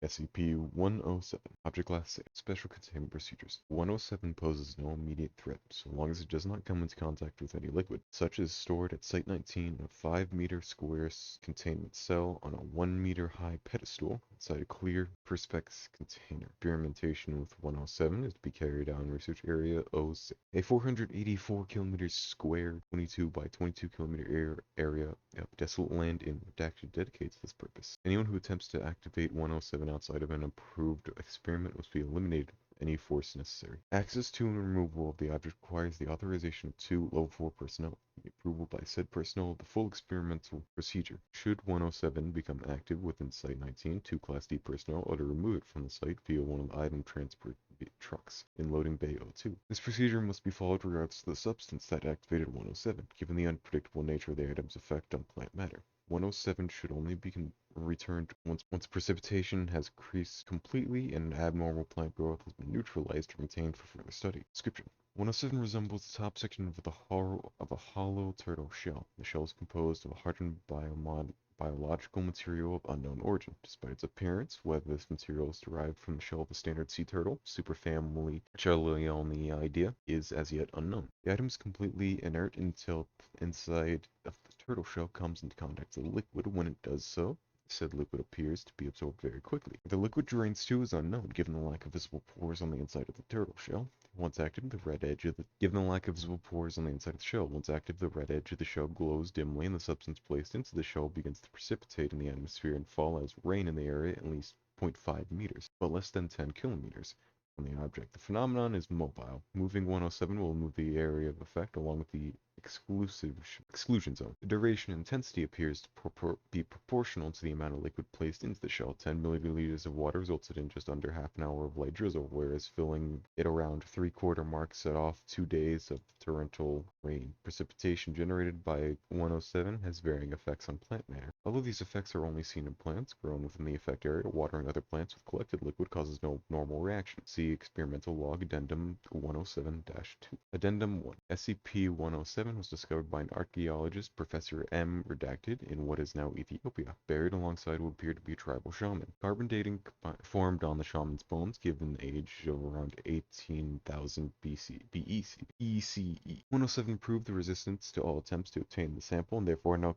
SCP-107 Object Class Safe Special Containment Procedures 107 poses no immediate threat so long as it does not come into contact with any liquid, such as stored at Site-19 in a 5-meter square containment cell on a 1-meter high pedestal inside a clear perspex container. Experimentation with 107 is to be carried out in Research Area 06, a 484 kilometers square, 22 by 22 kilometer area of desolate land in redacted dedicated to this purpose. Anyone who attempts to activate 107 outside of an approved experiment must be eliminated with any force necessary. Access to and removal of the object requires the authorization of 2 Level 4 personnel. The approval by said personnel of the full experimental procedure. Should 107 become active within Site-19, 2 Class D personnel are to remove it from the site via one of the item transport trucks in loading bay 02. This procedure must be followed regardless of the substance that activated 107, given the unpredictable nature of the item's effect on plant matter. 107 should only be returned once precipitation has increased completely and abnormal plant growth has been neutralized or retained for further study. Description: 107 resembles the top section of a hollow turtle shell. The shell is composed of a hardened biological material of unknown origin. Despite its appearance, whether this material is derived from the shell of a standard sea turtle, superfamily Cheloniidea, is as yet unknown. The item is completely inert until inside of the turtle shell comes into contact with the liquid. When it does so, said liquid appears to be absorbed very quickly. The liquid drains too is unknown, given the lack of visible pores on the inside of the turtle shell. Once active, the red edge of the red edge of the shell glows dimly, and the substance placed into the shell begins to precipitate in the atmosphere and fall as rain in the area at least 0.5 meters, but less than 10 kilometers from the object. The phenomenon is mobile. Moving 107 will move the area of effect along with the exclusion zone. The duration and intensity appears to be proportional to the amount of liquid placed into the shell. 10 milliliters of water resulted in just under half an hour of light drizzle, whereas filling it around 3/4 mark set off 2 days of torrential rain. Precipitation generated by 107 has varying effects on plant matter. Although these effects are only seen in plants grown within the effect area, watering other plants with collected liquid causes no normal reaction. See Experimental Log Addendum 107-2. Addendum 1. SCP-107 was discovered by an archaeologist, Professor M. Redacted, in what is now Ethiopia, buried alongside what appeared to be a tribal shaman. Carbon dating formed on the shaman's bones, given the age of around 18,000 BCE. 107 proved the resistance to all attempts to obtain the sample, and therefore no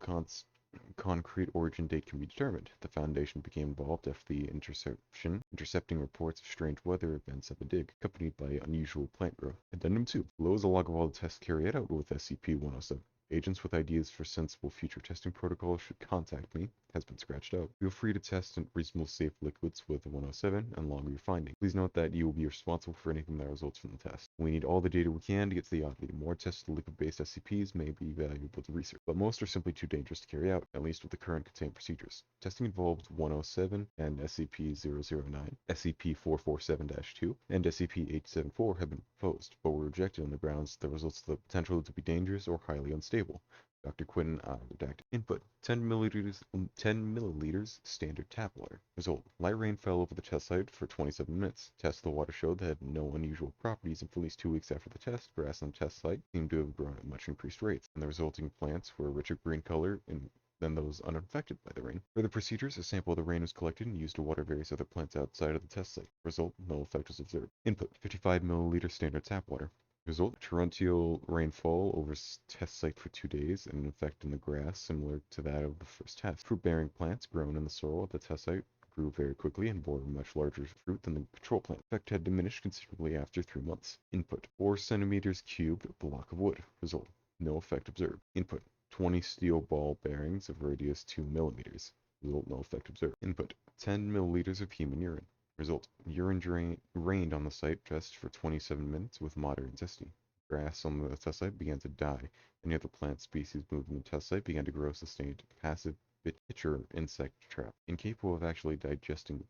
concrete origin date can be determined. The Foundation became involved after the intercepting reports of strange weather events at the dig, accompanied by unusual plant growth. Addendum 2. Below is a log of all the tests carried out with SCP-107. Agents with ideas for sensible future testing protocols should contact me. Has been scratched out. Feel free to test reasonable safe liquids with 107 and log your findings. Please note that you will be responsible for anything that results from the test. We need all the data we can to get to the oddity. More tests of liquid-based SCPs may be valuable to research, but most are simply too dangerous to carry out, at least with the current containment procedures. Testing involved 107 and SCP-009, SCP-447-2, and SCP-874 have been proposed, but were rejected on the grounds that the results of the potential to be dangerous or highly unstable. Dr. Quinn, redacted. Input: 10 milliliters standard tap water. Result: light rain fell over the test site for 27 minutes. Test of the water showed that it had no unusual properties, and for at least 2 weeks after the test, grass on the test site seemed to have grown at much increased rates, and the resulting plants were a richer green color than those unaffected by the rain. For the procedures, a sample of the rain was collected and used to water various other plants outside of the test site. Result: no effect was observed. Input: 55 milliliter standard tap water. Result: torrential rainfall over test site for 2 days, and an effect in the grass similar to that of the first test. Fruit-bearing plants grown in the soil at the test site grew very quickly and bore much larger fruit than the control plant. Effect had diminished considerably after 3 months. Input: 4 centimeters cubed block of wood. Result: no effect observed. Input: 20 steel ball bearings of radius 2 millimeters. Result: no effect observed. Input: 10 milliliters of human urine. Result: urine rained on the site just for 27 minutes with moderate intensity. Grass on the test site began to die. Any other plant species moved in the test site began to grow sustained passive pitcher insect trap, incapable of actually digesting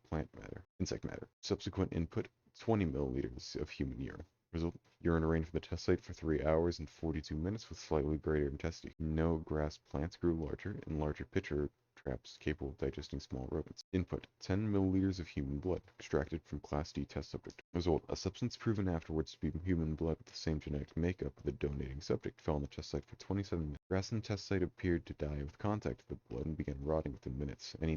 insect matter. Subsequent input: 20 milliliters of human urine. Result: urine rained from the test site for 3 hours and 42 minutes with slightly greater intensity. No grass plants grew larger, and larger pitcher traps capable of digesting small rodents. Input: 10 milliliters of human blood, extracted from Class D test subject. Result: a substance proven afterwards to be human blood with the same genetic makeup of the donating subject fell on the test site for 27 minutes. Grass in the test site appeared to die with contact with the blood and began rotting within minutes. Any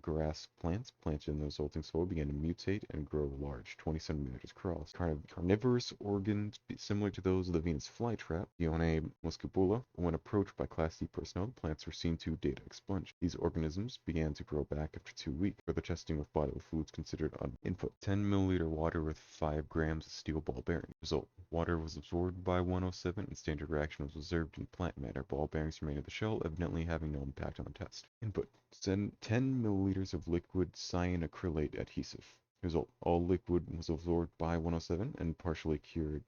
grass plants planted in the resulting soil began to mutate and grow large, 20 centimeters across. Carnivorous organs similar to those of the Venus flytrap, Dione muscipula. When approached by Class D personnel, the plants were seen to data expunge. These organisms began to grow back after 2 weeks. Further testing with bodily fluids considered on input: 10 milliliter water with 5 grams of steel ball bearing. Result: water was absorbed by 107 and standard reaction was observed in plant matter. Ball bearings remained in the shell, evidently having no impact on the test. Input: 10 milliliters of liquid cyanacrylate adhesive. Result: all liquid was absorbed by 107 and partially cured.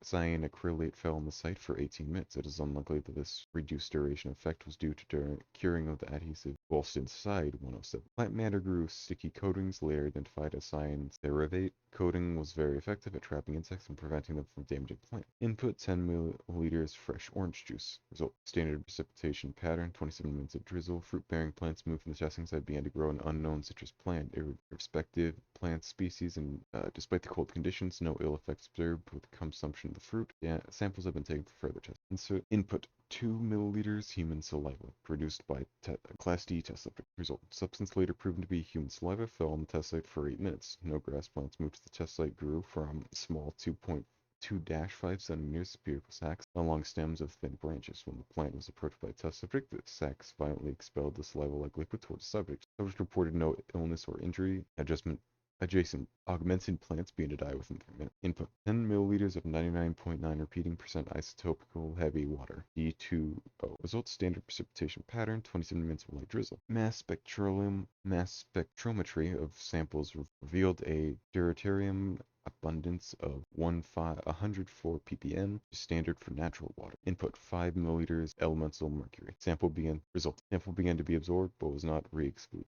Cyanacrylate fell on the site for 18 minutes. It is unlikely that this reduced duration effect was due to curing of the adhesive whilst inside 107. Plant matter grew sticky coatings. Layer identified as cyanotherivate coating was very effective at trapping insects and preventing them from damaging the plant. Input: 10 milliliters fresh orange juice. Result: standard precipitation pattern, 27 minutes of drizzle. Fruit-bearing plants moved from the testing site began to grow an unknown citrus plant. Irrespective plant species, and despite the cold conditions, no ill effects observed with consumption of the fruit. Samples have been taken for further testing. Input: 2 milliliters human saliva, produced by Class D test subject. Result: substance later proven to be human saliva, fell on the test site for 8 minutes. No grass plants moved to the test site, grew from small 2.2-5 centimeters spherical sacs along stems of thin branches. When the plant was approached by a test subject, the sacs violently expelled the saliva-like liquid towards the subject. The subject reported no illness or injury. Adjacent augmented plants began to die within 3 minutes. Input: 10 milliliters of 99.9 repeating percent isotopical heavy water, D2O. Result: standard precipitation pattern, 27 minutes of light drizzle. Mass spectrometry of samples revealed a deuterium abundance of 104 ppm, standard for natural water. Input: 5 milliliters elemental mercury. Sample began to be absorbed but was not re-excluded.